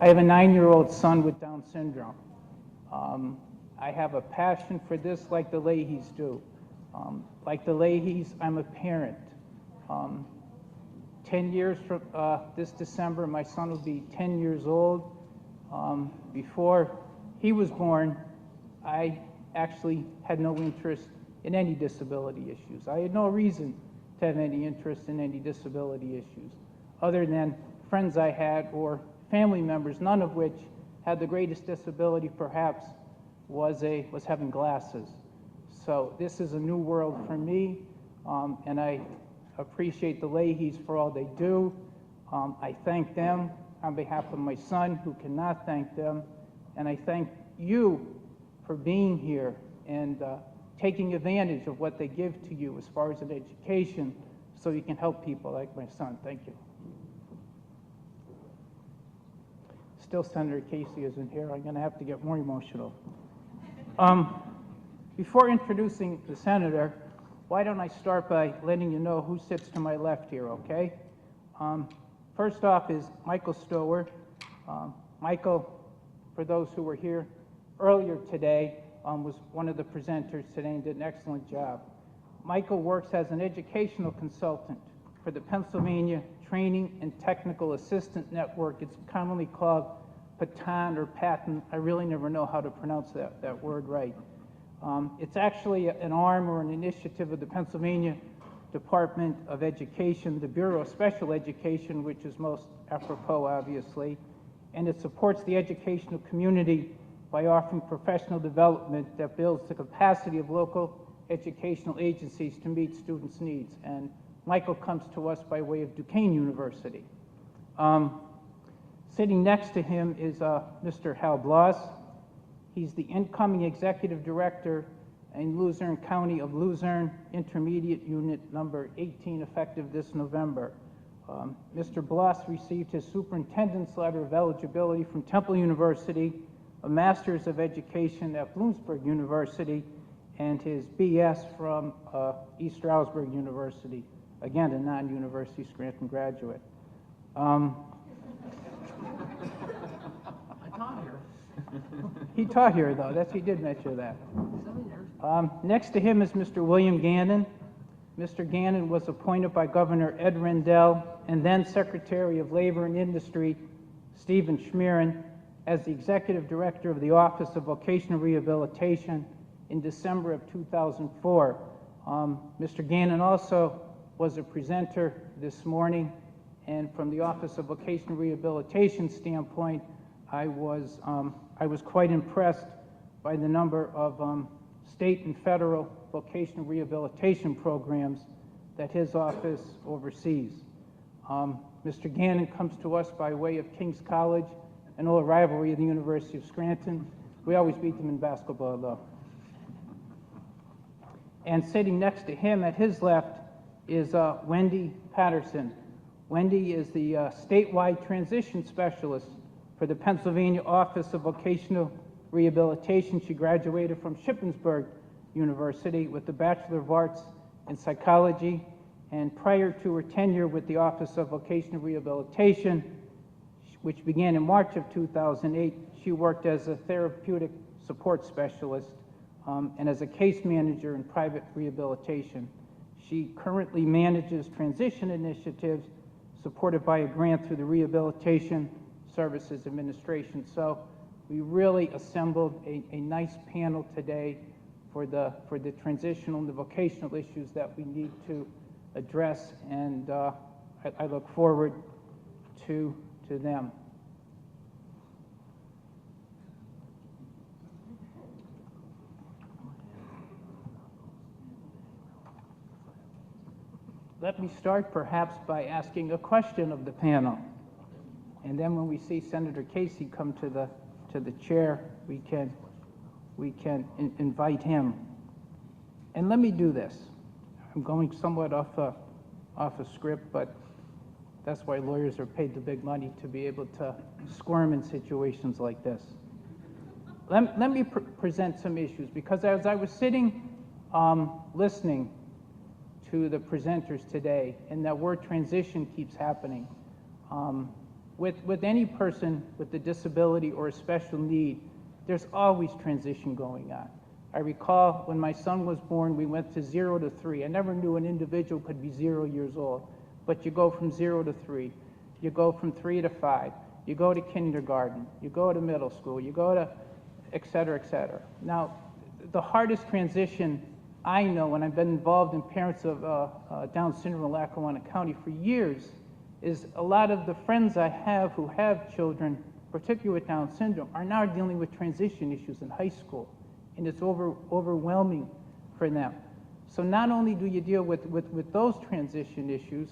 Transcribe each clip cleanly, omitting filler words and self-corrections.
I have a 9-year-old son with Down syndrome. I have a passion for this like the Leahys do. Like the Leahys, I'm a parent. 10 years from this December, my son will be 10 years old. Before he was born, I actually had no interest in any disability issues. I had no reason to have any interest in any disability issues, other than friends I had or family members, none of which had the greatest disability perhaps was having glasses. So this is a new world for me, and I appreciate the Leahys for all they do. I thank them on behalf of my son, who cannot thank them, and I thank you for being here and taking advantage of what they give to you as far as an education so you can help people like my son. Thank you. Still, Senator Casey isn't here. I'm going to have to get more emotional. Before introducing the senator, why don't I start by letting you know who sits to my left here, okay? First off is Michael Stower. Michael, for those who were here earlier today, was one of the presenters today and did an excellent job. Michael works as an educational consultant for the Pennsylvania Training and Technical Assistant Network. It's commonly called PATAN or Patent. I really never know how to pronounce that word right. It's actually an arm or an initiative of the Pennsylvania Department of Education, the Bureau of Special Education, which is most apropos, obviously, and it supports the educational community by offering professional development that builds the capacity of local educational agencies to meet students' needs. And Michael comes to us by way of Duquesne University. Sitting next to him is Mr. Hal Bloss. He's the incoming executive director in Luzerne County of Luzerne Intermediate Unit number 18, effective this November. Mr. Bloss received his superintendent's letter of eligibility from Temple University, a master's of education at Bloomsburg University, and his BS from East Stroudsburg University, again a non-University Scranton graduate. I taught here. He taught here, though. He did mention that. Next to him is Mr. William Gannon. Mr. Gannon was appointed by Governor Ed Rendell and then Secretary of Labor and Industry Stephen Schmieren as the Executive Director of the Office of Vocational Rehabilitation in December of 2004. Mr. Gannon also was a presenter this morning, and from the Office of Vocational Rehabilitation standpoint, I was quite impressed by the number of state and federal vocational rehabilitation programs that his office oversees. Mr. Gannon comes to us by way of King's College, an old rivalry of the University of Scranton. We always beat them in basketball, though. And sitting next to him at his left is Wendy Patterson. Wendy is the statewide transition specialist for the Pennsylvania Office of Vocational Rehabilitation. She graduated from Shippensburg University with a Bachelor of Arts in Psychology, and prior to her tenure with the Office of Vocational Rehabilitation, which began in March of 2008, she worked as a therapeutic support specialist and as a case manager in private rehabilitation. She currently manages transition initiatives supported by a grant through the Rehabilitation Services Administration. So we really assembled a nice panel today for the transitional and the vocational issues that we need to address, and I look forward to them. Let me start perhaps by asking a question of the panel, and then when we see Senator Casey come to the chair, we can invite him. And let me do this. I'm going somewhat off a script, but that's why lawyers are paid the big money, to be able to squirm in situations like this. Let me present some issues, because as I was sitting listening to the presenters today, and that word transition keeps happening, with any person with a disability or a special need, there's always transition going on. I recall when my son was born, we went to 0 to 3. I never knew an individual could be 0 years old, but you go from 0 to 3. You go from 3 to 5. You go to kindergarten. You go to middle school. You go to et cetera, et cetera. Now, the hardest transition I know, and I've been involved in parents of Down syndrome in Lackawanna County for years, is a lot of the friends I have who have children, particularly with Down syndrome, are now dealing with transition issues in high school, and it's overwhelming for them. So not only do you deal with those transition issues,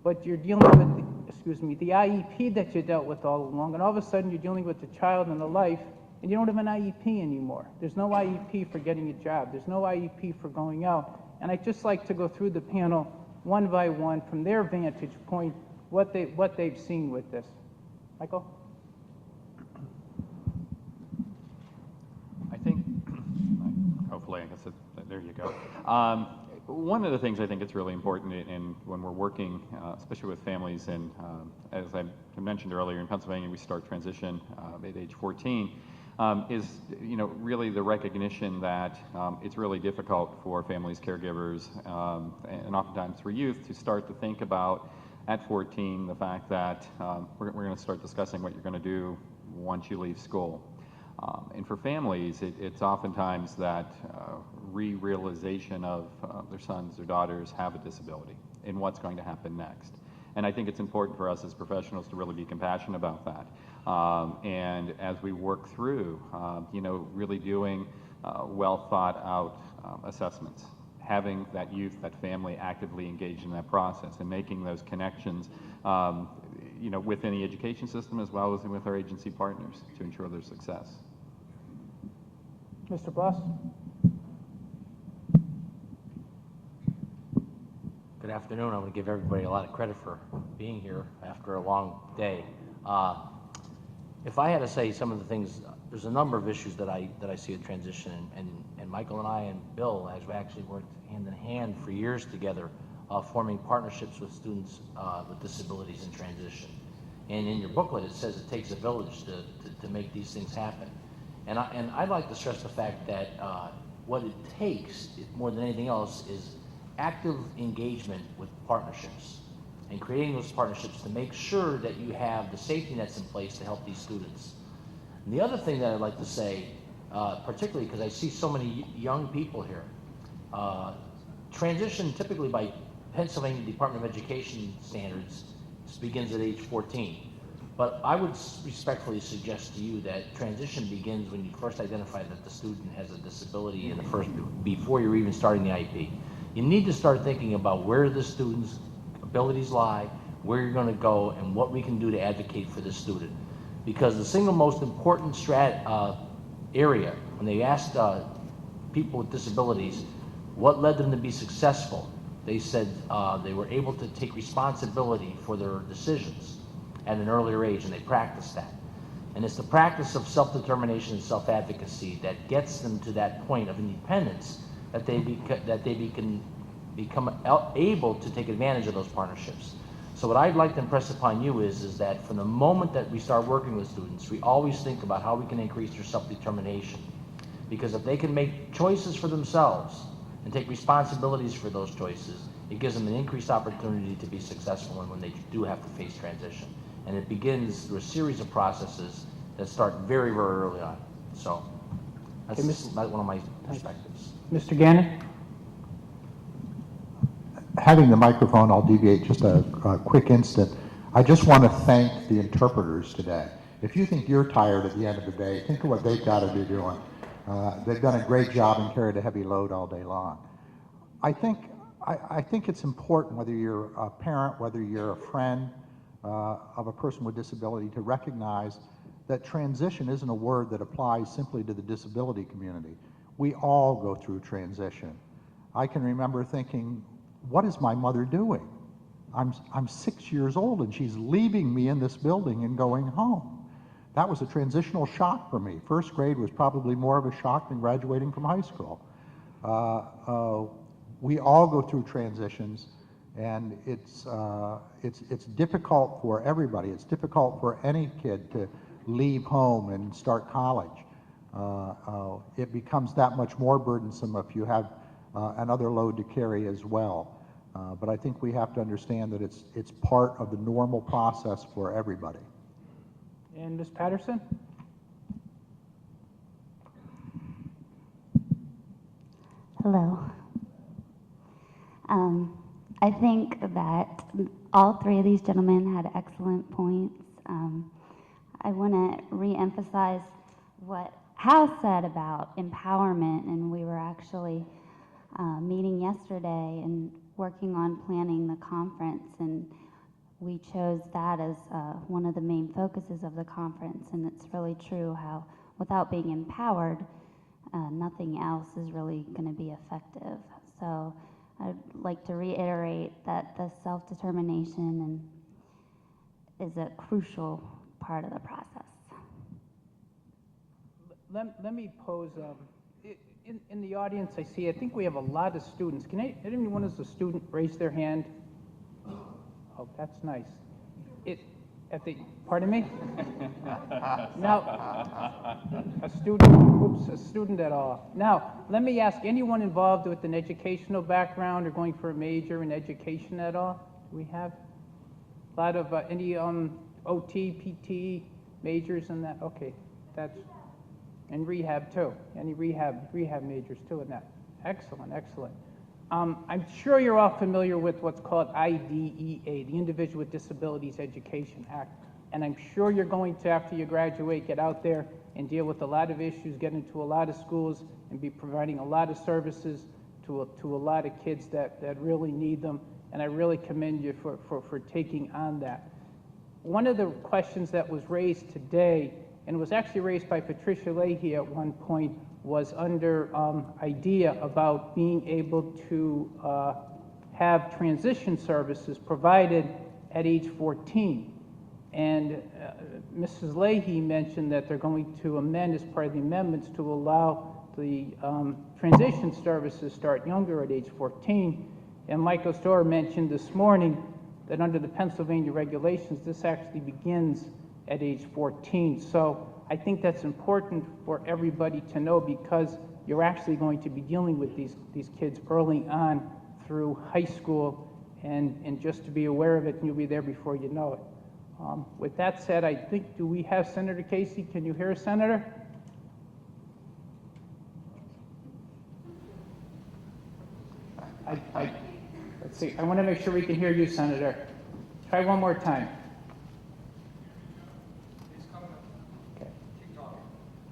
but you're dealing with, the IEP that you dealt with all along, and all of a sudden you're dealing with the child and the life, and you don't have an IEP anymore. There's no IEP for getting a job. There's no IEP for going out. And I'd just like to go through the panel one by one from their vantage point, what they've seen with this. Michael? I think, hopefully, I guess there you go. One of the things I think it's really important in when we're working, especially with families, and as I mentioned earlier, in Pennsylvania, we start transition at age 14, is really the recognition that it's really difficult for families, caregivers, and oftentimes for youth to start to think about at 14 the fact that we're going to start discussing what you're going to do once you leave school. And for families, it's oftentimes that realization of their sons or daughters have a disability and what's going to happen next. And I think it's important for us as professionals to really be compassionate about that. And as we work through, really doing well thought out assessments, having that youth, that family actively engaged in that process and making those connections, within the education system as well as with our agency partners to ensure their success. Mr. Bloss? Good afternoon. I want to give everybody a lot of credit for being here after a long day. If I had to say some of the things, there's a number of issues that I see at transition, and Michael and I and Bill, as we actually worked hand in hand for years together, forming partnerships with students with disabilities in transition. And in your booklet, it says it takes a village to make these things happen. And I'd like to stress the fact that what it takes, more than anything else, is active engagement with partnerships and creating those partnerships to make sure that you have the safety nets in place to help these students. And the other thing that I'd like to say, particularly because I see so many young people here, transition typically by Pennsylvania Department of Education standards begins at age 14. But I would respectfully suggest to you that transition begins when you first identify that the student has a disability before you're even starting the IEP. You need to start thinking about where the student's abilities lie, where you're going to go, and what we can do to advocate for this student. Because the single most important area, when they asked people with disabilities what led them to be successful, they said they were able to take responsibility for their decisions at an earlier age, and they practiced that. And it's the practice of self-determination and self-advocacy that gets them to that point of independence that they can become able to take advantage of those partnerships. So what I'd like to impress upon you is that from the moment that we start working with students, we always think about how we can increase their self-determination. Because if they can make choices for themselves and take responsibilities for those choices, it gives them an increased opportunity to be successful when they do have to face transition. And it begins through a series of processes that start very, very early on. So that's one of my perspectives. Mr. Gannon? Having the microphone, I'll deviate just a quick instant. I just want to thank the interpreters today. If you think you're tired at the end of the day, think of what they've got to be doing. They've done a great job and carried a heavy load all day long. I think it's important, whether you're a parent, whether you're a friend of a person with disability, to recognize that transition isn't a word that applies simply to the disability community. We all go through transition. I can remember thinking, what is my mother doing? I'm 6 years old and she's leaving me in this building and going home. That was a transitional shock for me. First grade was probably more of a shock than graduating from high school. We all go through transitions, And it's difficult for everybody. It's difficult for any kid to leave home and start college. It becomes that much more burdensome if you have another load to carry as well. But I think we have to understand that it's part of the normal process for everybody. And Ms. Patterson? Hello. I think that all three of these gentlemen had excellent points. I want to re-emphasize what Hal said about empowerment, and we were actually meeting yesterday and working on planning the conference, and we chose that as one of the main focuses of the conference, and it's really true how without being empowered, nothing else is really going to be effective. So I'd like to reiterate that the self-determination is a crucial part of the process. Let me pose, in the audience I see, I think we have a lot of students. Can anyone as a student raise their hand? Oh, that's nice. Pardon me? Now, a student at all. Now, let me ask, anyone involved with an educational background or going for a major in education at all? Do we have a lot of, any OT, PT majors in that? Okay, and rehab too. Any rehab majors too in that? Excellent, excellent. I'm sure you're all familiar with what's called IDEA, the Individual with Disabilities Education Act. And I'm sure you're going to, after you graduate, get out there and deal with a lot of issues, get into a lot of schools, and be providing a lot of services to a lot of kids that really need them. And I really commend you for taking on that. One of the questions that was raised today, and was actually raised by Patricia Leahy at one point, was under idea about being able to have transition services provided at age 14. And Mrs. Leahy mentioned that they're going to amend as part of the amendments to allow the transition services start younger at age 14. And Michael Storer mentioned this morning that under the Pennsylvania regulations, this actually begins at age 14. So I think that's important for everybody to know, because you're actually going to be dealing with these kids early on through high school, and just to be aware of it, and you'll be there before you know it. With that said, I think, do we have Senator Casey? Can you hear us, Senator? Let's see. I want to make sure we can hear you, Senator. Try one more time. Okay.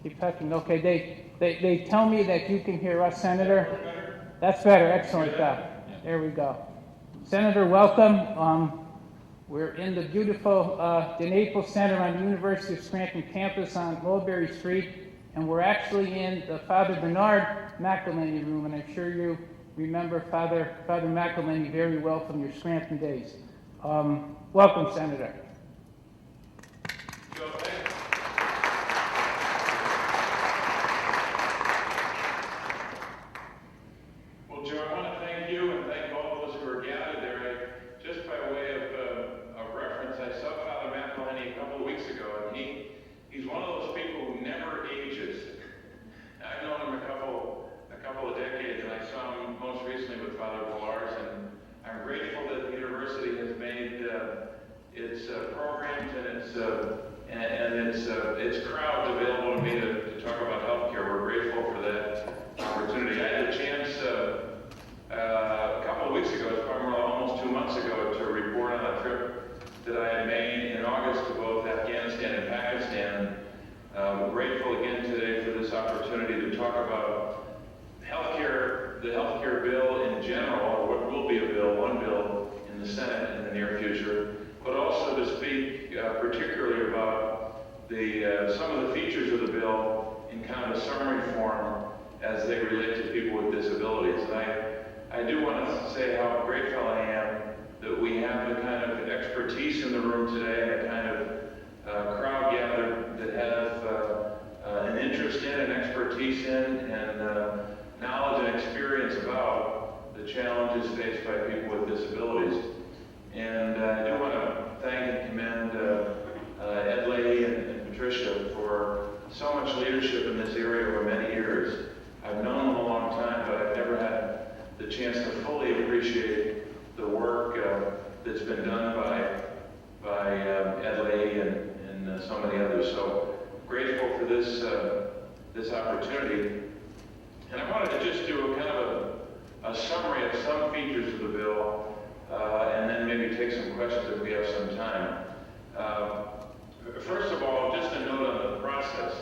Keep talking. Okay. They tell me that you can hear us, Senator. That's better. Excellent. There we go. Senator, welcome. We're in the beautiful DeNaples Center on the University of Scranton campus on Mulberry Street, and we're actually in the Father Bernard McElhenney room, and I'm sure you remember Father McElhenney very well from your Scranton days. Welcome, Senator. its crowd available to me to talk about healthcare. We're grateful for that opportunity. I had a chance a couple of weeks ago, it's probably almost 2 months ago, to report on a trip that I had made in August to both Afghanistan and Pakistan. We're grateful again today for this opportunity to talk about healthcare, the healthcare bill in general, or what will be a bill, one bill in the Senate in the near future, but also to speak particularly about some of the features of the bill in kind of a summary form as they relate to people with disabilities. And I do want to say how grateful I am that we have the kind of expertise in the room today, and the kind of crowd gathered that have an interest in and expertise in and knowledge and experience about the challenges faced by people with disabilities. much leadership in this area over many years. I've known them a long time, but I've never had the chance to fully appreciate the work that's been done by Ed Leahy and so many others. So grateful for this opportunity. And I wanted to just do a kind of a summary of some features of the bill, and then maybe take some questions if we have some time. First of all, just a note on the process.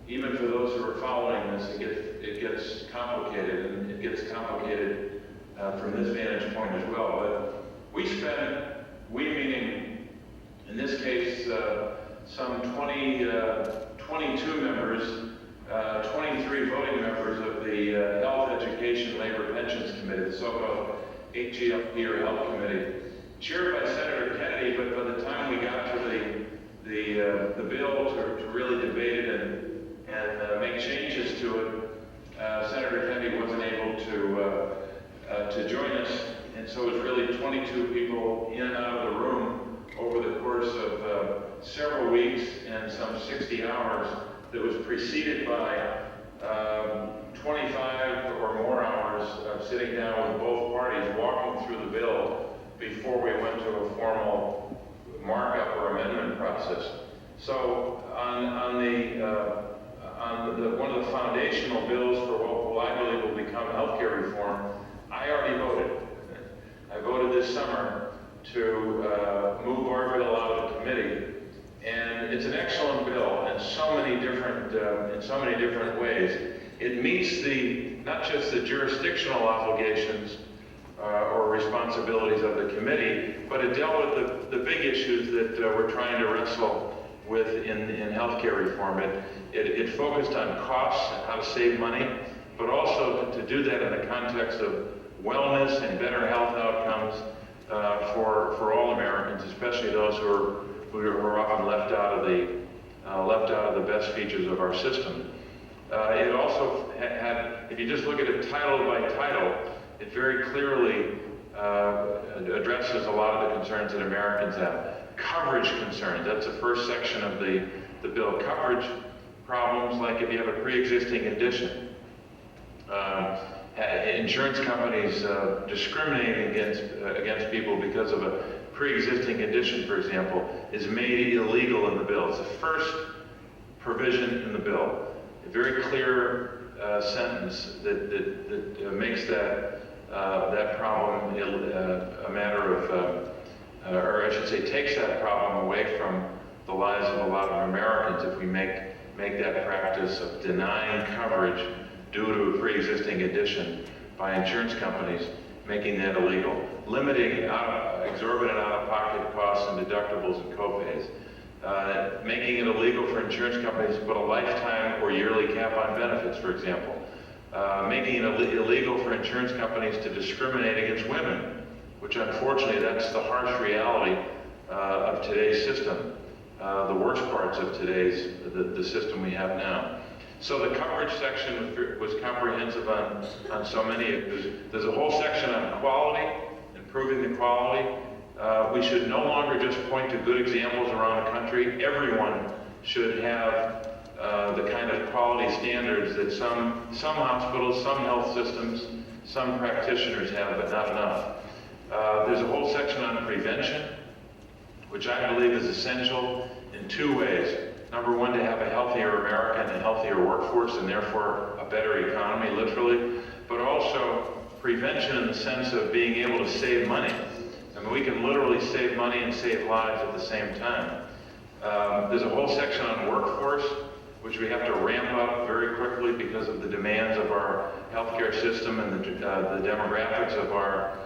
Even for those who are following this, it gets complicated, and it gets complicated from this vantage point as well. But we meaning, in this case, some 22 members, 23 voting members of the Health, Education, Labor, Pensions Committee, the so-called HGLP or Health Committee, chaired by Senator Kennedy. But by the time we got to the bill to really debate it and make changes to it, Senator Kennedy wasn't able to join us, and so it was really 22 people in and out of the room over the course of several weeks and some 60 hours that was preceded by 25 or more hours of sitting down with both parties, walking through the bill before we went to a formal markup or amendment process. So on one of the foundational bills for what I believe will become healthcare reform, I already voted. I voted this summer to move our bill out of the committee, and it's an excellent bill in so many different ways. It meets not just the jurisdictional obligations or responsibilities of the committee, but it dealt with the big issues that we're trying to wrestle with in healthcare reform. It focused on costs and how to save money, but also to do that in the context of wellness and better health outcomes for all Americans, especially those who are often left out of the best features of our system. It also had, if you just look at it title by title, it very clearly addresses a lot of the concerns that Americans have. Coverage concerns, that's the first section of the bill. Coverage problems like if you have a pre-existing condition. Insurance companies discriminating against people because of a pre-existing condition, for example, is made illegal in the bill. It's the first provision in the bill. A very clear sentence that makes that problem a matter of, or I should say, takes that problem away from the lives of a lot of Americans if we make that practice of denying coverage due to a pre-existing condition by insurance companies, making that illegal, limiting exorbitant out-of-pocket costs and deductibles and copays, making it illegal for insurance companies to put a lifetime or yearly cap on benefits, for example, making it illegal for insurance companies to discriminate against women, which unfortunately that's the harsh reality of today's system, the worst parts of the system we have now. So the coverage section was comprehensive on so many issues. There's a whole section on quality, improving the quality. We should no longer just point to good examples around the country. Everyone should have the kind of quality standards that some hospitals, some health systems, some practitioners have, but not enough. There's a whole section on prevention, which I believe is essential in two ways. Number one, to have a healthier America and a healthier workforce, and therefore a better economy, literally, but also prevention in the sense of being able to save money. I mean, we can literally save money and save lives at the same time. There's a whole section on workforce, which we have to ramp up very quickly because of the demands of our healthcare system and the demographics of our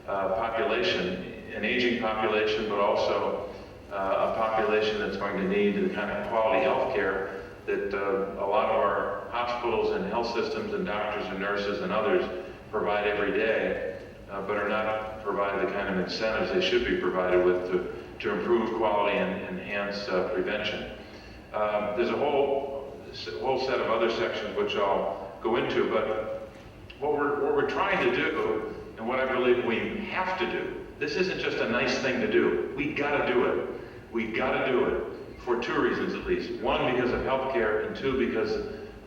population, an aging population, but also a population that's going to need the kind of quality health care that a lot of our hospitals and health systems and doctors and nurses and others provide every day, but are not provided the kind of incentives they should be provided with to improve quality and enhance prevention. There's a whole set of other sections which I'll go into, but what we're trying to do, and what I believe we have to do, this isn't just a nice thing to do. We gotta do it. We gotta do it for two reasons at least. least. One, because of healthcare, and two, because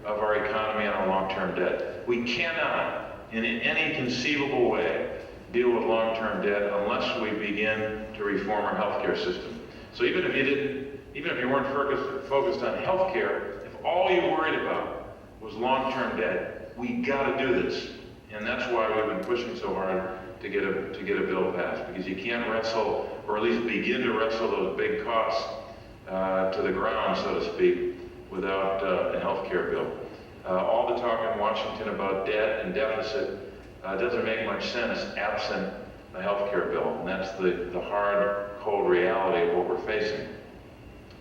of our economy and our long-term debt. We cannot, in any conceivable way, deal with long-term debt unless we begin to reform our healthcare system. So even if you weren't focused on healthcare, if all you worried about was long-term debt, we got to do this. And that's why we've been pushing so hard to get a bill passed, because you can't wrestle, or at least begin to wrestle those big costs to the ground, so to speak, without a health care bill. All the talk in Washington about debt and deficit doesn't make much sense absent a health care bill, and that's the hard, cold reality of what we're facing.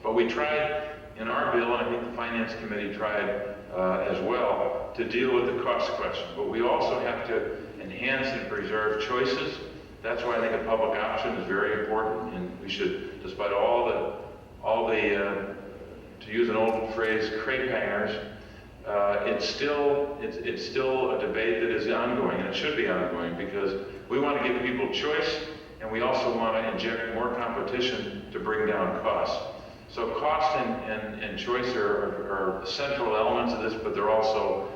But we tried in our bill, and I think the Finance Committee tried as well, to deal with the cost question. But we also have to enhance and preserve choices. That's why I think a public option is very important, and we should, despite all the to use an old phrase, crepe hangers, it's still a debate that is ongoing, and it should be ongoing, because we want to give people choice, and we also want to inject more competition to bring down costs. So cost and choice are central elements of this, but they're also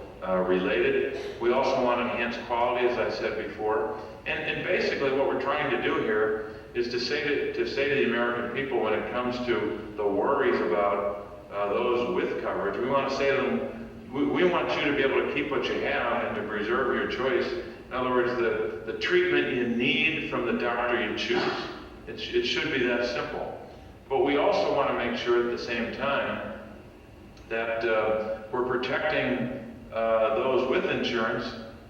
related. We also want to enhance quality, as I said before. And basically what we're trying to do here is to say to the American people, when it comes to the worries about those with coverage, we want to say to them, we want you to be able to keep what you have and to preserve your choice. In other words, the treatment you need from the doctor you choose. It should be that simple. But we also want to make sure at the same time that we're protecting those with insurance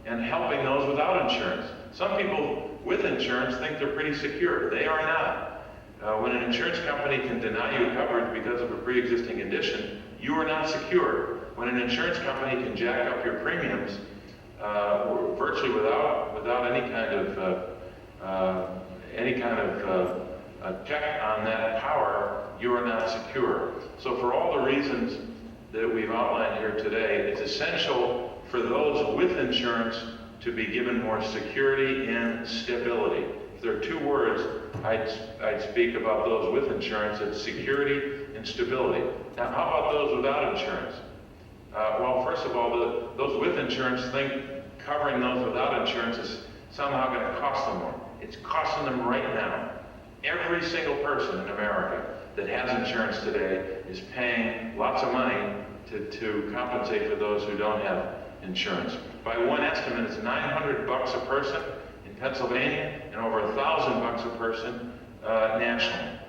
and helping those without insurance. Some people with insurance think they're pretty secure. They are not. When an insurance company can deny you coverage because of a pre-existing condition, you are not secure. When an insurance company can jack up your premiums virtually without any kind of check on that power, you are not secure. So for all the reasons that we've outlined here today, it's essential for those with insurance to be given more security and stability. If there are two words I'd speak about those with insurance, it's security and stability. Now, how about those without insurance? Well, first of all, those with insurance think covering those without insurance is somehow going to cost them more. It's costing them right now. Every single person in America that has insurance today is paying lots of money to compensate for those who don't have insurance. By one estimate, it's $900 a person in Pennsylvania and over $1,000 a person nationally.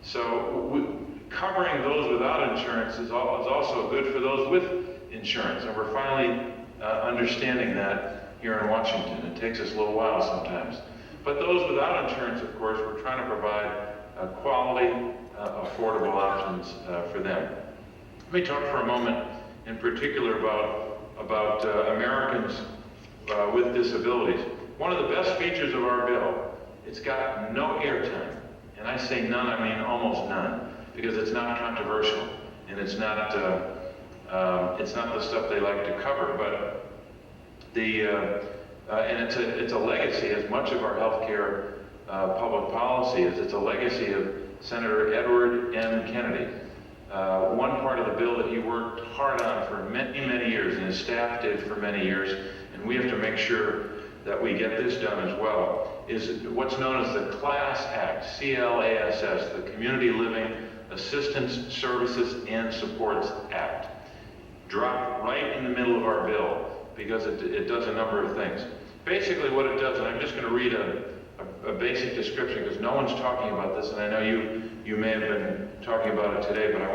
So covering those without insurance is also good for those with insurance, and we're finally understanding that here in Washington. It takes us a little while sometimes. But those without insurance, of course, we're trying to provide quality, affordable options for them. Let me talk for a moment in particular about Americans with disabilities. One of the best features of our bill, it's got no airtime. And I say none, I mean almost none, because it's not controversial, and it's not the stuff they like to cover. But and it's a legacy, as much of our healthcare public policy is. It's a legacy of Senator Edward M. Kennedy. One part of the bill that he worked hard on for many, many years, and his staff did for many years, and we have to make sure that we get this done as well, is what's known as the CLASS Act, C-L-A-S-S, the Community Living Assistance Services and Supports Act. Dropped right in the middle of our bill, because it does a number of things. Basically what it does, and I'm just going to read a basic description, because no one's talking about this, and I know you may have been talking about it today, but I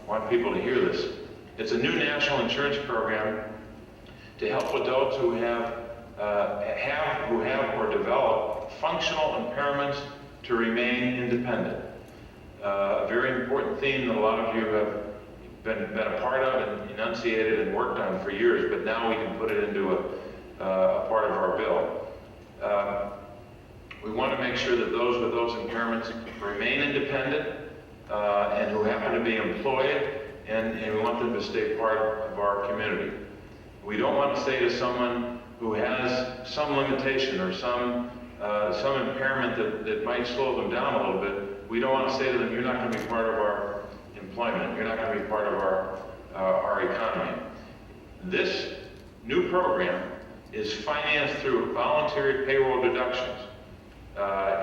want people to hear this. It's a new national insurance program to help adults who have or develop functional impairments to remain independent. A very important theme that a lot of you have been a part of and enunciated and worked on for years, but now we can put it into a part of our bill. We want to make sure that those with those impairments remain independent and who happen to be employed, and we want them to stay part of our community. We don't want to say to someone who has some limitation or some impairment that might slow them down a little bit, we don't want to say to them, you're not going to be part of our employment. You're not going to be part of our economy. This new program is financed through voluntary payroll deductions.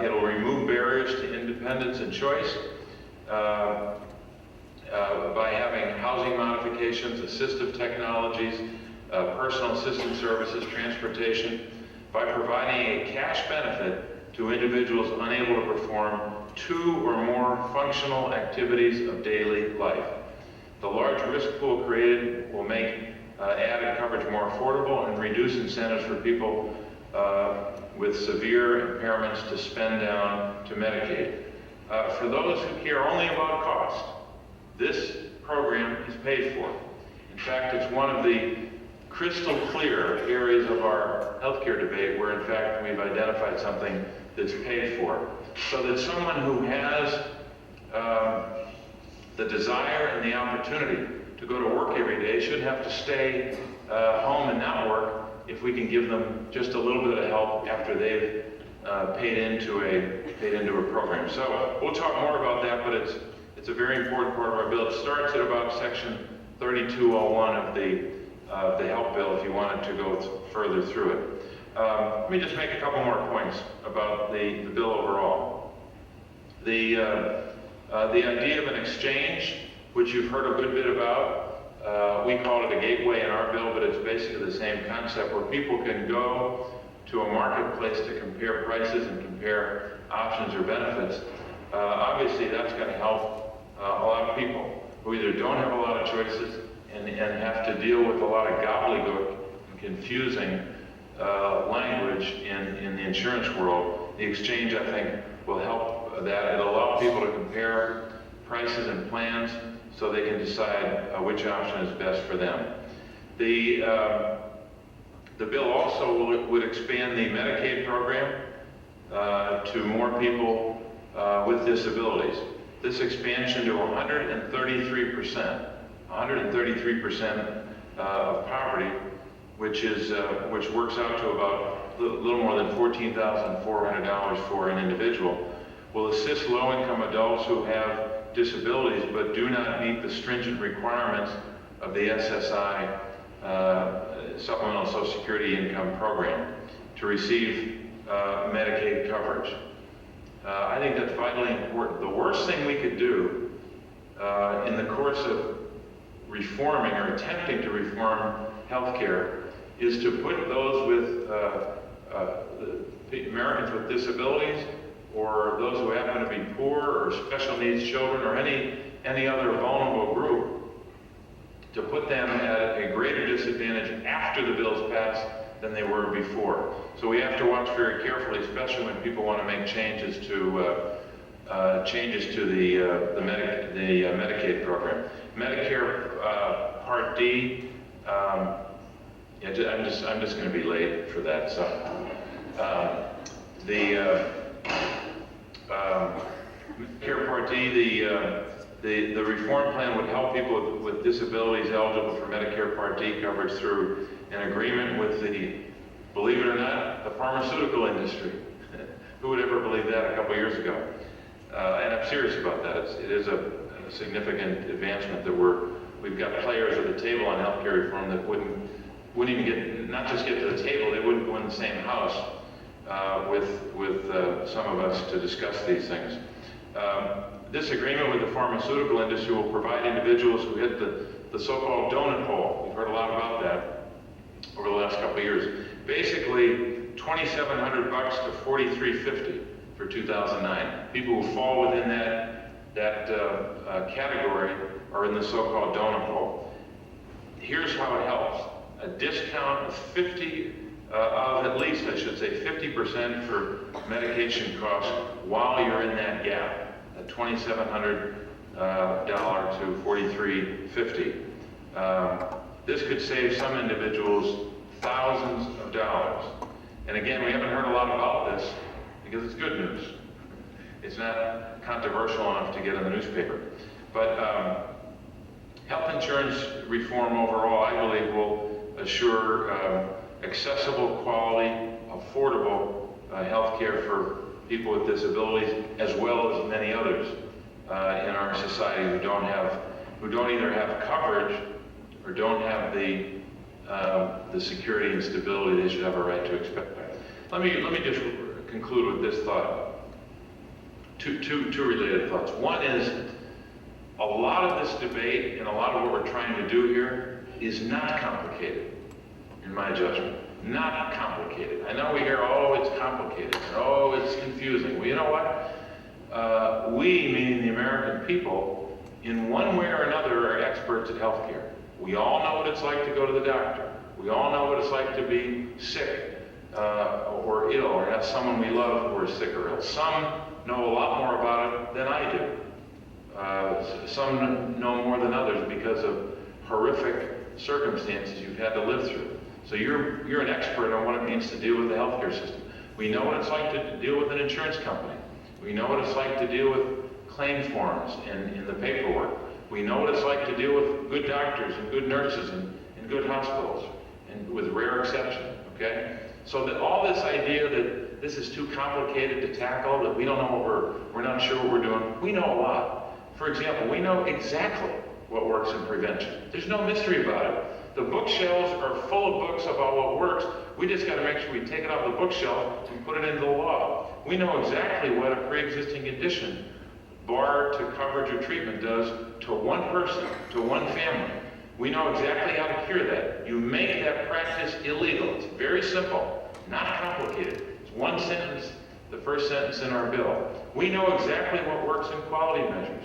It'll remove barriers to independence and choice by having housing modifications, assistive technologies, personal assistance services, transportation, by providing a cash benefit to individuals unable to perform 2 or more functional activities of daily life. The large risk pool created will make added coverage more affordable and reduce incentives for people with severe impairments to spend down to Medicaid. For those who care only about cost, this program is paid for. In fact, it's one of the crystal clear areas of our healthcare debate where, in fact, we've identified something that's paid for. So that someone who has the desire and the opportunity to go to work every day shouldn't have to stay home and not work if we can give them just a little bit of help after they've paid into a program. So we'll talk more about that, but it's a very important part of our bill. It starts at about section 3201 of the health bill if you wanted to go further through it. Let me just make a couple more points about the bill overall. The idea of an exchange, which you've heard a good bit about, we call it a gateway in our bill, but it's basically the same concept where people can go to a marketplace to compare prices and compare options or benefits. Obviously, that's going to help a lot of people who either don't have a lot of choices and have to deal with a lot of gobbledygook and confusing language in the insurance world. The exchange, I think, will help that. It'll allow people to compare prices and plans so they can decide which option is best for them. The bill also would expand the Medicaid program to more people with disabilities. This expansion to 133% of poverty, which works out to about a little more than $14,400 for an individual, will assist low-income adults who have disabilities but do not meet the stringent requirements of the SSI, Supplemental Social Security Income Program, to receive Medicaid coverage. I think that's vitally important. The worst thing we could do in the course of reforming or attempting to reform healthcare is to put those with Americans with disabilities or those who happen to be poor or special needs children or any other vulnerable group, to put them at a greater disadvantage after the bill's passed than they were before. So we have to watch very carefully, especially when people want to make changes to the Medicaid program. Medicare Part D. I'm just going to be late for that. So Medicare Part D, the reform plan would help people with disabilities eligible for Medicare Part D coverage through an agreement with believe it or not, the pharmaceutical industry. Who would ever believe that a couple years ago? And I'm serious about that. It is a significant advancement that we've got players at the table on healthcare reform that wouldn't even not just get to the table, they wouldn't go in the same house with some of us to discuss these things. This agreement with the pharmaceutical industry will provide individuals who hit the so-called donut hole. We've heard a lot about that over the last couple of years. Basically, $2,700 to $4,350 for 2009. People who fall within that category are in the so-called donut hole. Here's how it helps. A discount of at least 50% for medication costs while you're in that gap, at $2,700 to $4,350. This could save some individuals thousands of dollars. And again, we haven't heard a lot about this because it's good news. It's not controversial enough to get in the newspaper. But health insurance reform overall, I believe, will assure accessible, quality, affordable health care for people with disabilities, as well as many others in our society who don't have who don't either have coverage or don't have the security and stability they should have a right to expect. Let me just conclude with this thought. Two related thoughts. One is, a lot of this debate and a lot of what we're trying to do here is not complicated, in my judgment. Not complicated. I know we hear, oh, it's complicated, and, oh, it's confusing. Well, you know what? We, meaning the American people, in one way or another are experts at healthcare. We all know what it's like to go to the doctor. We all know what it's like to be sick or ill, or have someone we love who are sick or ill. Some know a lot more about it than I do. Some know more than others because of horrific circumstances you've had to live through. So you're an expert on what it means to deal with the healthcare system. We know what it's like to deal with an insurance company. We know what it's like to deal with claim forms and the paperwork. We know what it's like to deal with good doctors and good nurses and good hospitals, and with rare exception, okay? So that all this idea that this is too complicated to tackle, that we don't know what we're not sure what we're doing, we know a lot. For example, we know exactly what works in prevention. There's no mystery about it. The bookshelves are full of books about what works. We just got to make sure we take it off the bookshelf and put it into the law. We know exactly what a pre-existing condition, bar to coverage or treatment, does to one person, to one family. We know exactly how to cure that. You make that practice illegal. It's very simple, not complicated. It's one sentence, the first sentence in our bill. We know exactly what works in quality measures.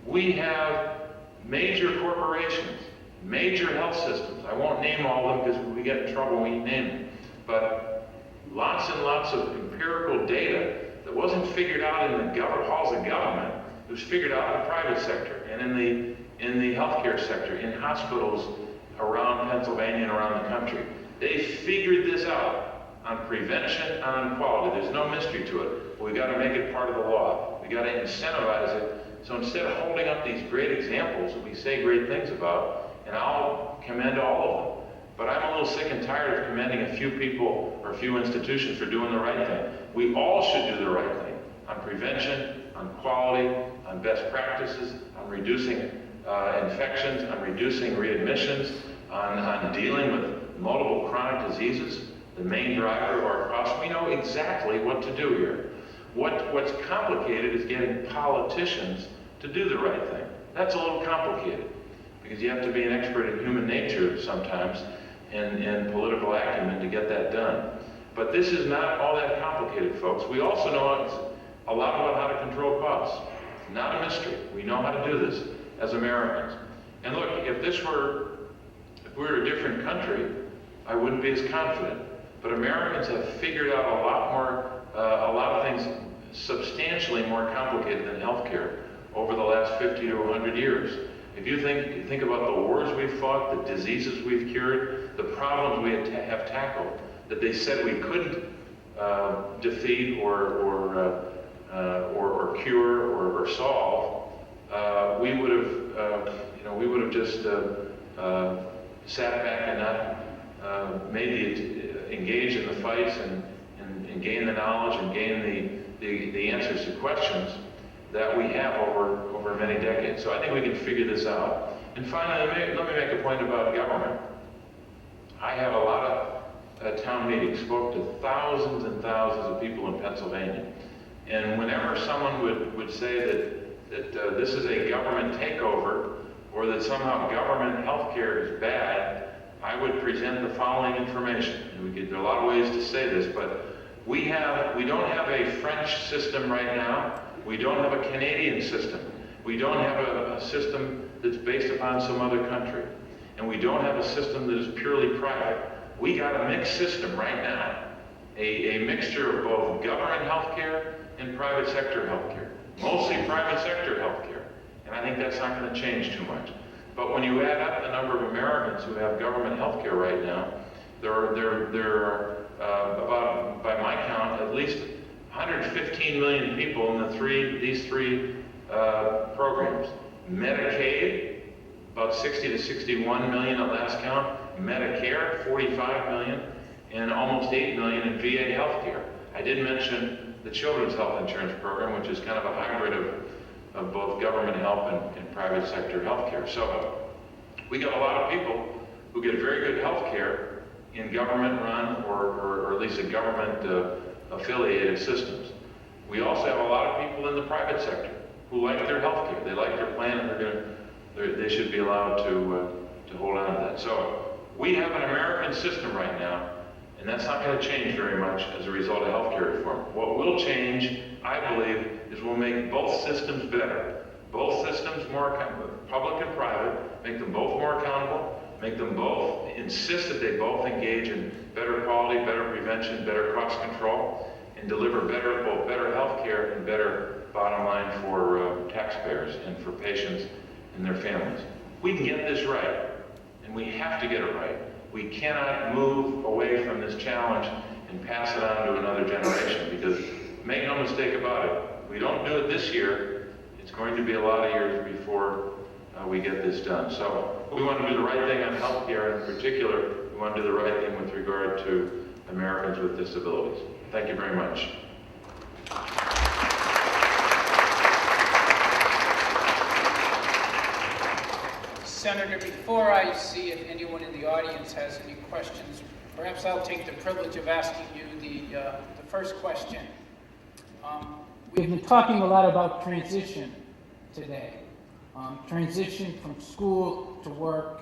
We have major corporations, major health systems. I won't name all of them because we get in trouble when we name them. But lots and lots of empirical data that wasn't figured out in the halls of government. It was figured out in the private sector and in the healthcare sector, in hospitals around Pennsylvania and around the country. They figured this out on prevention and on quality. There's no mystery to it. We've got to make it part of the law. We've got to incentivize it. So instead of holding up these great examples that we say great things about, and I'll commend all of them, but I'm a little sick and tired of commending a few people or a few institutions for doing the right thing. We all should do the right thing on prevention, on quality, on best practices, on reducing infections, on reducing readmissions, on dealing with multiple chronic diseases, the main driver of our costs. We know exactly what to do here. What's complicated is getting politicians to do the right thing. That's a little complicated because you have to be an expert in human nature sometimes and political acumen to get that done. But this is not all that complicated, folks. We also know a lot about how to control costs. Not a mystery. We know how to do this as Americans. And look, if we were a different country, I wouldn't be as confident. But Americans have figured out a lot of things substantially more complicated than healthcare over the last 50 to 100 years. If you think about the wars we've fought, the diseases we've cured, the problems we have tackled that they said we couldn't defeat or cure or solve, we would have just sat back and not engage in the fights and gain the knowledge and gain the answers to questions that we have over many decades. So I think we can figure this out. And finally, let me make a point about government. I have a lot of town meetings, spoke to thousands and thousands of people in Pennsylvania. And whenever someone would say that this is a government takeover or that somehow government health care is bad, I would present the following information. And there are a lot of ways to say this, but we don't have a French system right now. We don't have a Canadian system. We don't have a system that's based upon some other country. And we don't have a system that is purely private. We got a mixed system right now. A mixture of both government health care and private sector health care. Mostly private sector health care. And I think that's not going to change too much. But when you add up the number of Americans who have government health care right now, there are about, by my count, at least 115 million people in these three programs. Medicaid, about 60 to 61 million at last count. Medicare, 45 million, and almost 8 million in VA health care. I did mention the Children's Health Insurance Program, which is kind of a hybrid of both government help and private sector health care. So we got a lot of people who get very good health care in government-run or at least in government-affiliated systems. We also have a lot of people in the private sector who like their health care. They like their plan, and they should be allowed to hold on to that. So we have an American system right now, and that's not going to change very much as a result of healthcare reform. What will change, I believe, is we'll make both systems better. Both systems more accountable, public and private, make them both more accountable, make them both insist that they both engage in better quality, better prevention, better cost control, and deliver both better health care and better bottom line for taxpayers and for patients and their families. We can get this right, and we have to get it right. We cannot move away from this challenge and pass it on to another generation, because make no mistake about it, if we don't do it this year, it's going to be a lot of years before we get this done. So we want to do the right thing on health care. In particular, we want to do the right thing with regard to Americans with disabilities. Thank you very much. Senator, before I see if anyone in the audience has any questions, perhaps I'll take the privilege of asking you the first question. We've been talking a lot about transition today. Transition from school to work.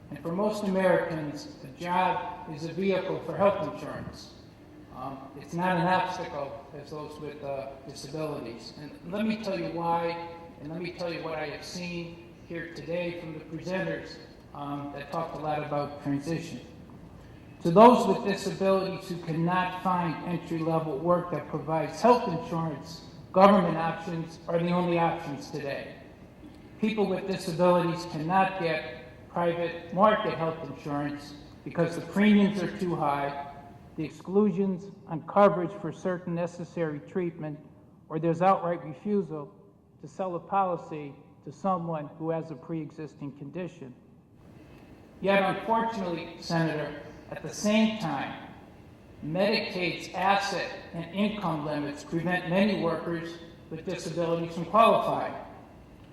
And for most Americans, a job is a vehicle for health insurance. It's not an obstacle as those with disabilities. And let me tell you why, and let me tell you what I have seen here today from the presenters that talked a lot about transition. To those with disabilities who cannot find entry-level work that provides health insurance, government options are the only options today. People with disabilities cannot get private market health insurance because the premiums are too high, the exclusions on coverage for certain necessary treatment, or there's outright refusal to sell a policy to someone who has a pre-existing condition. Yet, unfortunately, Senator, at the same time, Medicaid's asset and income limits prevent many workers with disabilities from qualifying.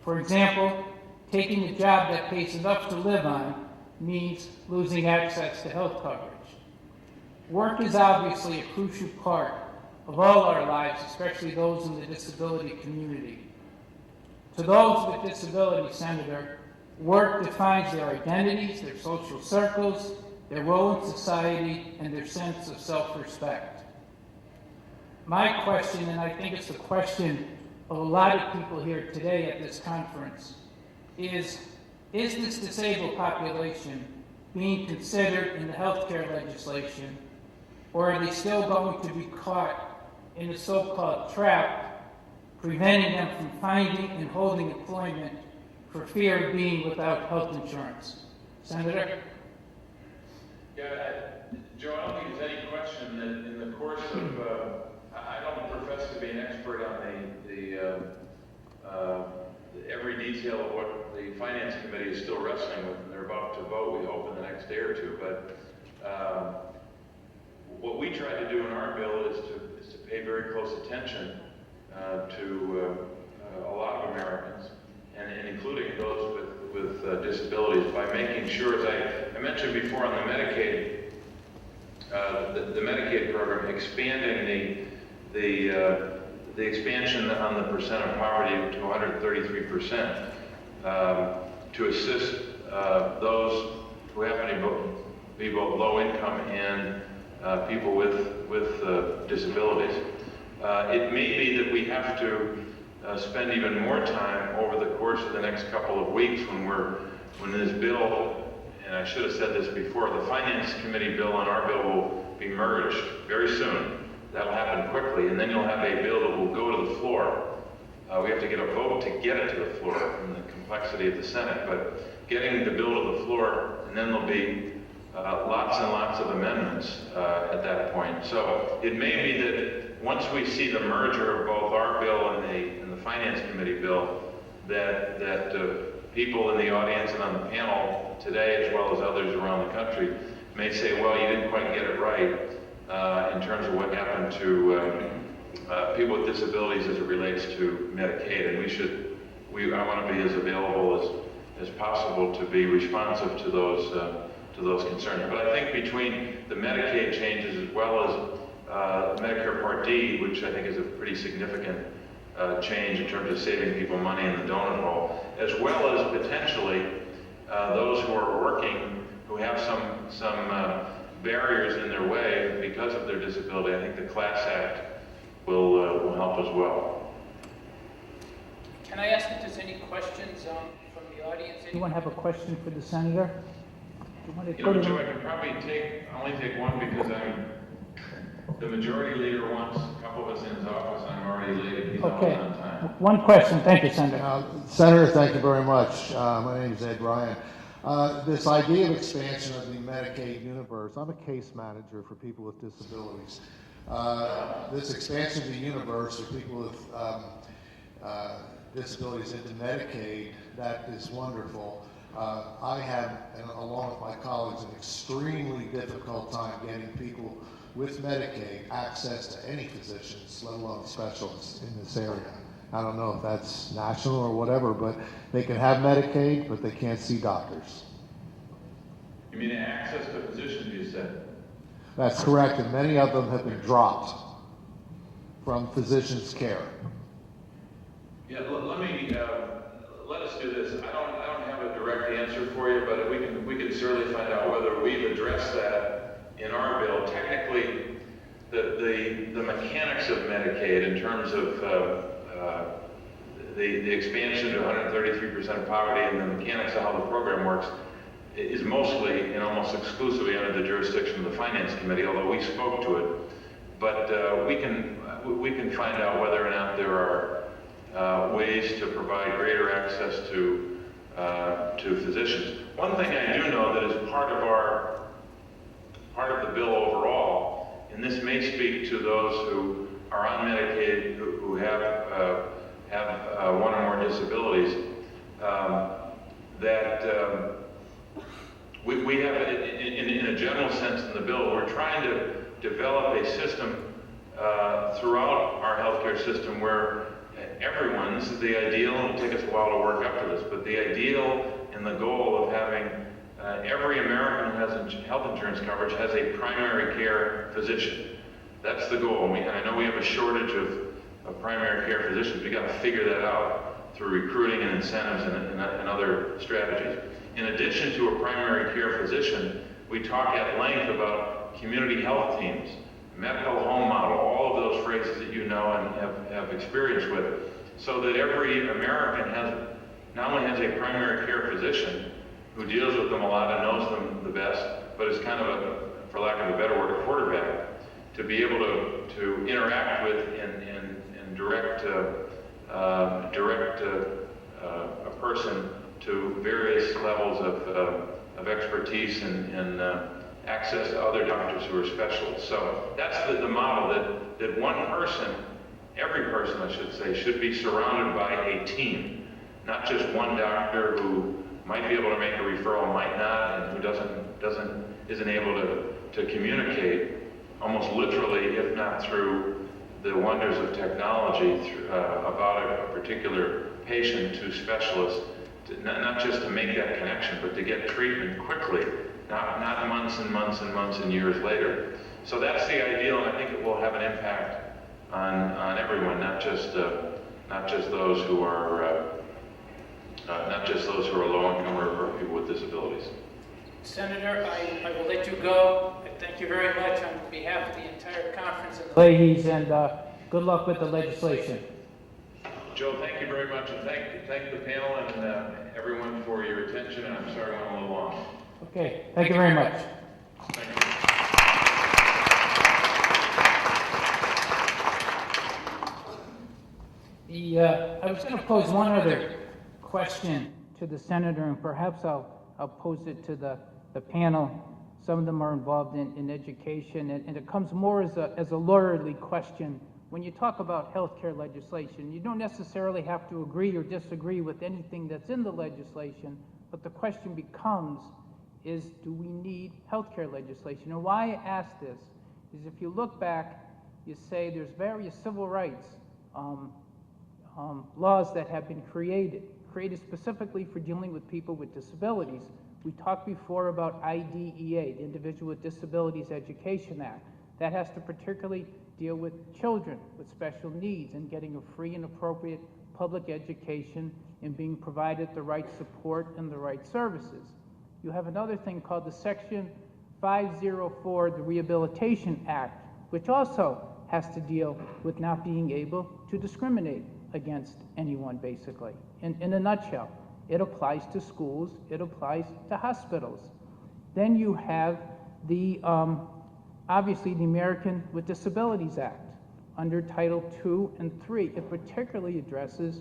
For example, taking a job that pays enough to live on means losing access to health coverage. Work is obviously a crucial part of all our lives, especially those in the disability community. To those with disabilities, Senator, work defines their identities, their social circles, their role in society, and their sense of self-respect. My question, and I think it's the question of a lot of people here today at this conference, is this disabled population being considered in the healthcare legislation, or are they still going to be caught in a so-called trap, preventing them from finding and holding employment for fear of being without health insurance? Senator? Yeah, Joe, I don't think there's any question that in the course of, I don't profess to be an expert on every detail of what the Finance Committee is still wrestling with, and they're about to vote, we hope, in the next day or two. But what we try to do in our bill is to pay very close attention to a lot of Americans, and including those with disabilities, by making sure, as I mentioned before on the Medicaid, the Medicaid program, expanding the expansion on the percent of poverty to 133%, to assist those who happen to be both low income and people with disabilities. It may be that we have to spend even more time over the course of the next couple of weeks when this bill, and I should have said this before, the Finance Committee bill and our bill will be merged very soon. That'll happen quickly, and then you'll have a bill that will go to the floor. We have to get a vote to get it to the floor from the complexity of the Senate, but getting the bill to the floor, and then there'll be lots and lots of amendments at that point. So it may be that once we see the merger of both our bill and the Finance Committee bill, that people in the audience and on the panel today, as well as others around the country, may say, well, you didn't quite get it right in terms of what happened to people with disabilities as it relates to Medicaid, and we should I want to be as available as possible to be responsive to those concerns. But I think between the Medicaid changes as well as Medicare Part D, which I think is a pretty significant change in terms of saving people money in the donut hole, as well as potentially those who are working who have some barriers in their way because of their disability. I think the Class Act will help as well. Can I ask if there's any questions from the audience? Anyone have a question for the senator? Joe, I can probably only take one because the majority leader wants a couple of us in his office. I'm already late. He's Okay. always on time. One question. Thank you, Senator. Senator, thank you very much. My name is Ed Ryan. This idea of expansion of the Medicaid universe, I'm a case manager for people with disabilities. This expansion of the universe of people with disabilities into Medicaid, that is wonderful. I have, and along with my colleagues, an extremely difficult time getting people with Medicaid access to any physicians, let alone specialists in this area. I don't know if that's national or whatever, but they can have Medicaid, but they can't see doctors. You mean access to physicians, you said? That's correct, and many of them have been dropped from physicians' care. Yeah, let us do this. I don't have a direct answer for you, but we can certainly find out whether we've addressed that in our bill. Technically, the mechanics of Medicaid in terms of the expansion to 133% of poverty and the mechanics of how the program works is mostly and almost exclusively under the jurisdiction of the Finance Committee, although we spoke to it. But we can find out whether or not there are ways to provide greater access to physicians. One thing I do know that is part of the bill overall, and this may speak to those who are on Medicaid who have one or more disabilities, that we have, in a general sense in the bill, we're trying to develop a system throughout our healthcare system where everyone, this is the ideal, and it'll take us a while to work up to this, but the ideal and the goal of having every American who has health insurance coverage has a primary care physician. That's the goal. And I know we have a shortage of primary care physicians. We got to figure that out through recruiting and incentives and other strategies. In addition to a primary care physician, we talk at length about community health teams, medical home model, all of those phrases that you know and have experience with, so that every American not only has a primary care physician who deals with them a lot and knows them the best, but is kind of for lack of a better word, a quarterback, to be able to interact with and direct a person to various levels of expertise and access to other doctors who are specialists. So that's the model that one person, every person I should say, should be surrounded by a team, not just one doctor who might be able to make a referral, might not, and who isn't able to communicate almost literally, if not through the wonders of technology, about a particular patient to specialists, not just to make that connection, but to get treatment quickly, not months and months and months and years later. So that's the ideal, and I think it will have an impact on everyone, not just those who are low income or people with disabilities. Senator, I will let you go. Thank you very much on behalf of the entire conference and the Leahys, and good luck with the legislation. Joe, thank you very much, and thank the panel and everyone for your attention, and I'm sorry I went a little long. Okay, thank you very much. Thank you. I was going to pose one other question to the senator, and perhaps I'll pose it to the panel. Some of them are involved in education, and it comes more as a lawyerly question. When you talk about healthcare legislation, you don't necessarily have to agree or disagree with anything that's in the legislation, but the question becomes, do we need healthcare legislation? And why I ask this is if you look back, you say there's various civil rights laws that have been created specifically for dealing with people with disabilities. We talked before about IDEA, the Individual with Disabilities Education Act. That has to particularly deal with children with special needs and getting a free and appropriate public education and being provided the right support and the right services. You have another thing called the Section 504, the Rehabilitation Act, which also has to deal with not being able to discriminate against anyone, basically. In a nutshell, it applies to schools, it applies to hospitals. Then you have the, obviously, the American with Disabilities Act. Under Title II and III, it particularly addresses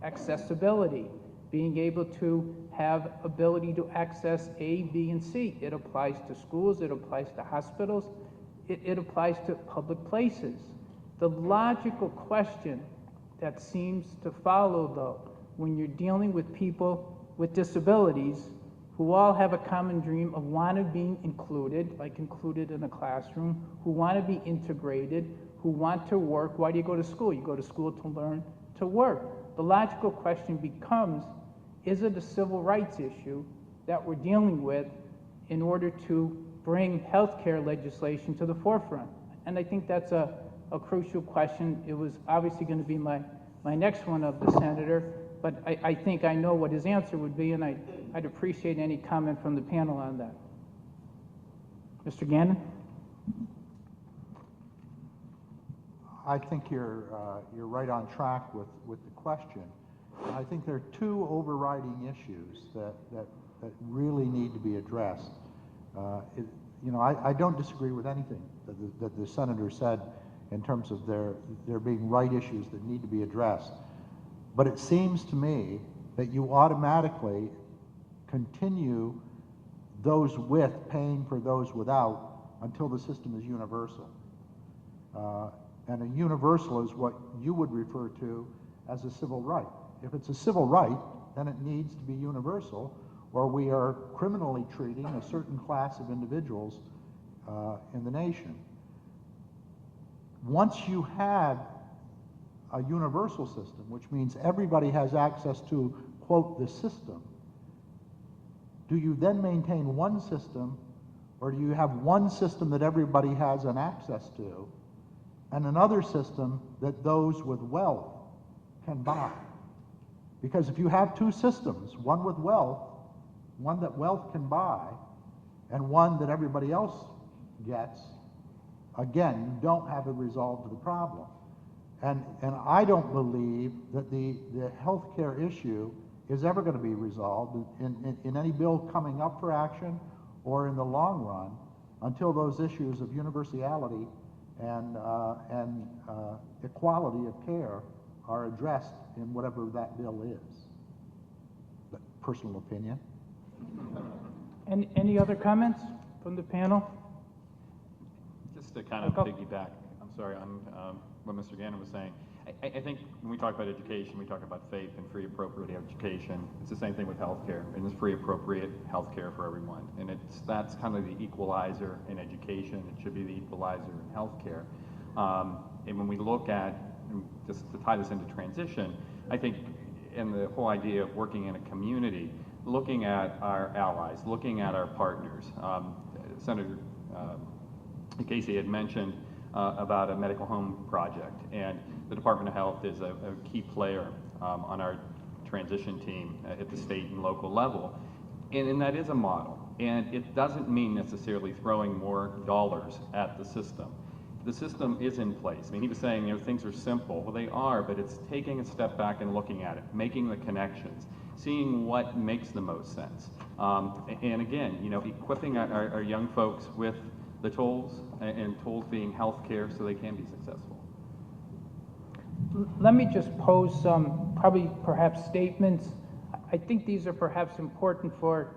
accessibility, being able to have ability to access A, B, and C. It applies to schools, it applies to hospitals, it applies to public places. The logical question that seems to follow, though, when you're dealing with people with disabilities who all have a common dream of wanting being included, like included in a classroom, who want to be integrated, who want to work. Why do you go to school? You go to school to learn to work. The logical question becomes, is it a civil rights issue that we're dealing with in order to bring healthcare legislation to the forefront? And I think that's a crucial question. It was obviously going to be my next one of the senator, but I think I know what his answer would be, and I'd appreciate any comment from the panel on that. Mr. Gannon? I think you're right on track with the question. I think there are two overriding issues that really need to be addressed. I don't disagree with anything that the senator said in terms of there being right issues that need to be addressed. But it seems to me that you automatically continue those with paying for those without until the system is universal. And a universal is what you would refer to as a civil right. If it's a civil right, then it needs to be universal, or we are criminally treating a certain class of individuals in the nation. Once you have a universal system, which means everybody has access to, quote, the system, do you then maintain one system, or do you have one system that everybody has an access to, and another system that those with wealth can buy? Because if you have two systems, one with wealth, one that wealth can buy, and one that everybody else gets, again, you don't have a resolve to the problem. And I don't believe that the healthcare issue is ever going to be resolved in any bill coming up for action or in the long run until those issues of universality and equality of care are addressed in whatever that bill is. But personal opinion. Any other comments from the panel? Just to kind of piggyback, I'm sorry, on what Mr. Gannon was saying. I think when we talk about education, we talk about faith and free appropriate education. It's the same thing with healthcare, and it's free appropriate healthcare for everyone. And that's kind of the equalizer in education. It should be the equalizer in healthcare. And when we look at, just to tie this into transition, I think in the whole idea of working in a community, looking at our allies, looking at our partners. Senator Casey had mentioned about a medical home project, and the Department of Health is a key player on our transition team at the state and local level, and that is a model, and it doesn't mean necessarily throwing more dollars at the system. The system is in place. I mean, he was saying, things are simple. Well, they are, but it's taking a step back and looking at it, making the connections, seeing what makes the most sense. And again, equipping our young folks with the tools, and tools being healthcare so they can be successful. Let me just pose some perhaps statements. I think these are perhaps important for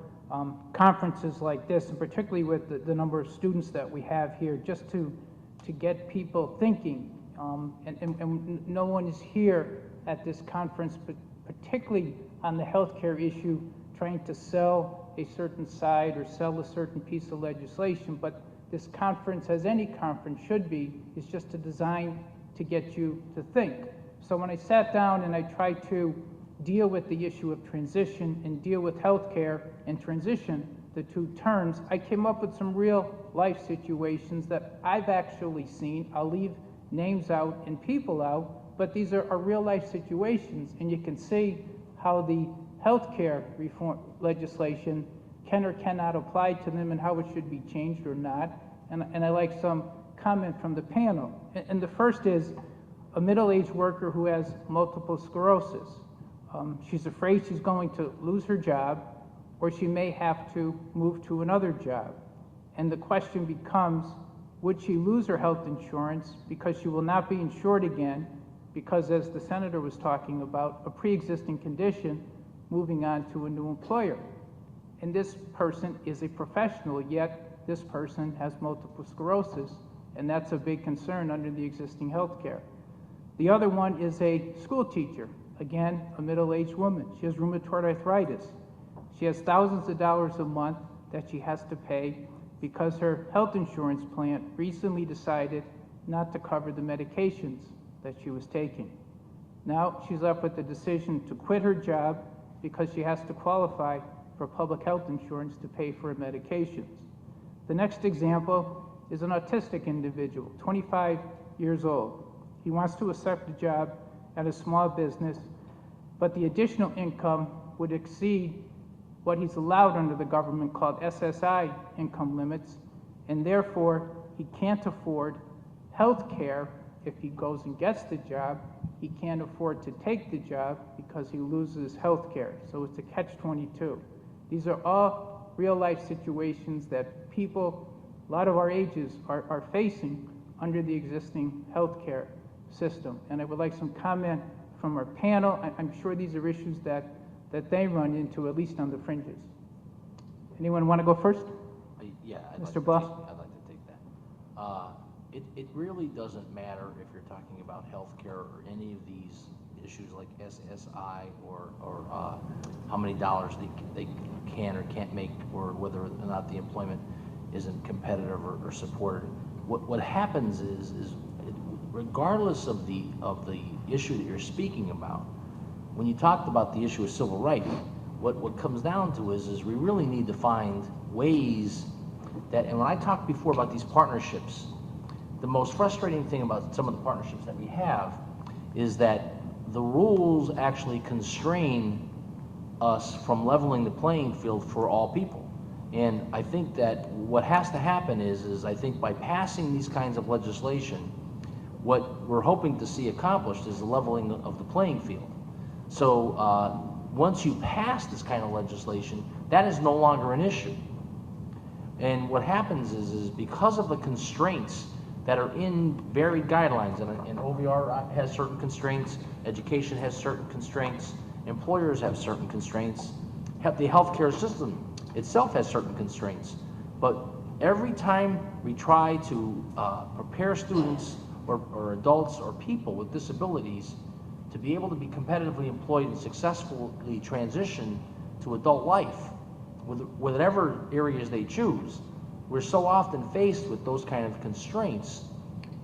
conferences like this, and particularly with the number of students that we have here, just to get people thinking. And no one is here at this conference, but particularly on the healthcare issue, trying to sell a certain side or sell a certain piece of legislation. But this conference, as any conference should be, is just a design to get you to think. So when I sat down and I tried to deal with the issue of transition and deal with healthcare and transition, the two terms, I came up with some real life situations that I've actually seen. I'll leave names out and people out, but these are real life situations, and you can see how the healthcare reform legislation can or cannot apply to them and how it should be changed or not. And I like some comment from the panel. And the first is a middle-aged worker who has multiple sclerosis. She's afraid she's going to lose her job, or she may have to move to another job. And the question becomes, would she lose her health insurance because she will not be insured again because, as the senator was talking about, a pre-existing condition moving on to a new employer? And this person is a professional, yet this person has multiple sclerosis, and that's a big concern under the existing health care. The other one is a school teacher, again, a middle-aged woman. She has rheumatoid arthritis. She has thousands of dollars a month that she has to pay because her health insurance plan recently decided not to cover the medications that she was taking. Now she's left with the decision to quit her job because she has to qualify for public health insurance to pay for her medications. The next example is an autistic individual, 25 years old. He wants to accept a job at a small business, but the additional income would exceed what he's allowed under the government called SSI income limits, and therefore he can't afford health care. If he goes and gets the job, he can't afford to take the job because he loses health care. So it's a catch-22. These are all real-life situations that people, a lot of our ages, are facing under the existing health care system. And I would like some comment from our panel. I'm sure these are issues that they run into, at least on the fringes. Anyone want to go first? Yeah, Mr. Bloss? I'd like to take that. It really doesn't matter if you're talking about healthcare or any of these issues like SSI or how many dollars they can or can't make, or whether or not the employment isn't competitive or supported. What happens is regardless of the issue that you're speaking about, when you talked about the issue of civil rights, what comes down to is we really need to find ways that, and when I talked before about these partnerships, the most frustrating thing about some of the partnerships that we have is that the rules actually constrain us from leveling the playing field for all people. And I think that what has to happen is I think by passing these kinds of legislation, what we're hoping to see accomplished is the leveling of the playing field. So once you pass this kind of legislation, that is no longer an issue. And what happens is because of the constraints that are in varied guidelines, and OVR has certain constraints, education has certain constraints, employers have certain constraints, the healthcare system itself has certain constraints. But every time we try to prepare students or adults or people with disabilities to be able to be competitively employed and successfully transition to adult life, with whatever areas they choose, we're so often faced with those kind of constraints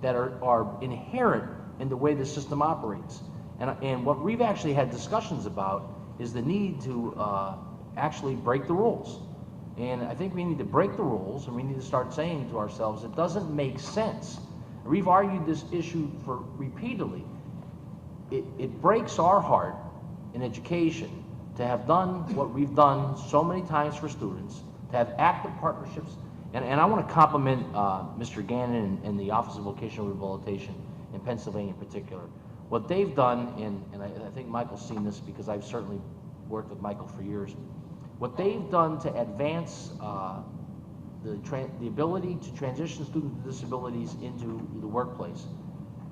that are inherent in the way the system operates. And what we've actually had discussions about is the need to actually break the rules. And I think we need to break the rules, and we need to start saying to ourselves, it doesn't make sense. We've argued this issue for repeatedly. It breaks our heart in education to have done what we've done so many times for students, to have active partnerships. And I want to compliment Mr. Gannon and the Office of Vocational Rehabilitation in Pennsylvania in particular. What they've done, and I think Michael's seen this because I've certainly worked with Michael for years, what they've done to advance the ability to transition students with disabilities into the workplace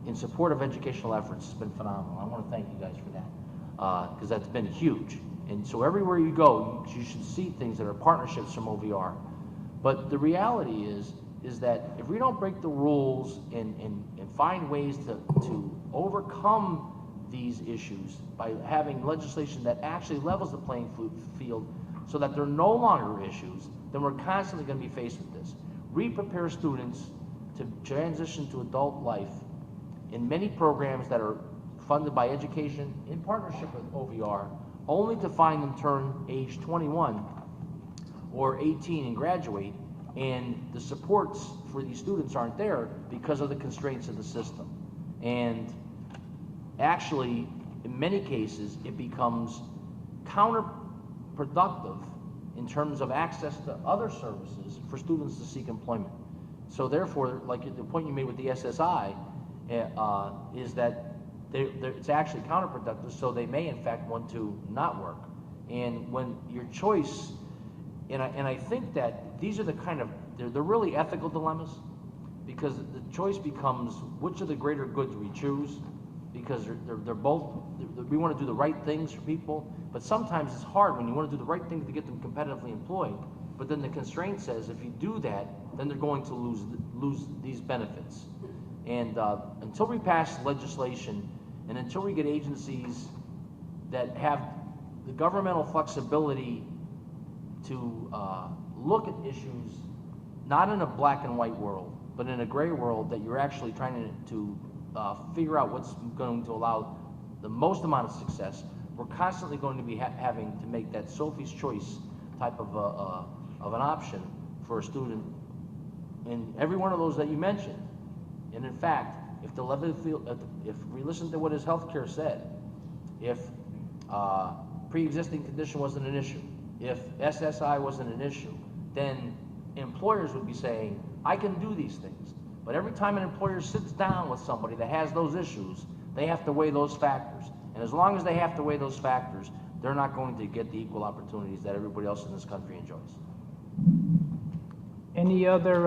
in support of educational efforts has been phenomenal. I want to thank you guys for that because that's been huge. And so everywhere you go, you should see things that are partnerships from OVR. But the reality is that if we don't break the rules and find ways to overcome these issues by having legislation that actually levels the playing field so that they're no longer issues, then we're constantly going to be faced with this. We prepare students to transition to adult life in many programs that are funded by education in partnership with OVR, only to find them turn age 21 or 18 and graduate, and the supports for these students aren't there because of the constraints of the system. And actually, in many cases, it becomes counterproductive in terms of access to other services for students to seek employment. So therefore, like the point you made with the SSI, is that it's actually counterproductive, so they may in fact want to not work. And when your choice, and I think that these are the kind of, they're really ethical dilemmas, because the choice becomes which of the greater goods we choose, because they're both, we want to do the right things for people, but sometimes it's hard when you want to do the right thing to get them competitively employed, but then the constraint says if you do that, then they're going to lose these benefits. And until we pass legislation, and until we get agencies that have the governmental flexibility to look at issues, not in a black and white world, but in a gray world, that you're actually trying to figure out what's going to allow the most amount of success, we're constantly going to be having to make that Sophie's choice type of an option for a student in every one of those that you mentioned. And in fact, if the level field, if we listen to what his healthcare said, if pre-existing condition wasn't an issue, if SSI wasn't an issue, then employers would be saying, I can do these things. But every time an employer sits down with somebody that has those issues, they have to weigh those factors. And as long as they have to weigh those factors, they're not going to get the equal opportunities that everybody else in this country enjoys. Any other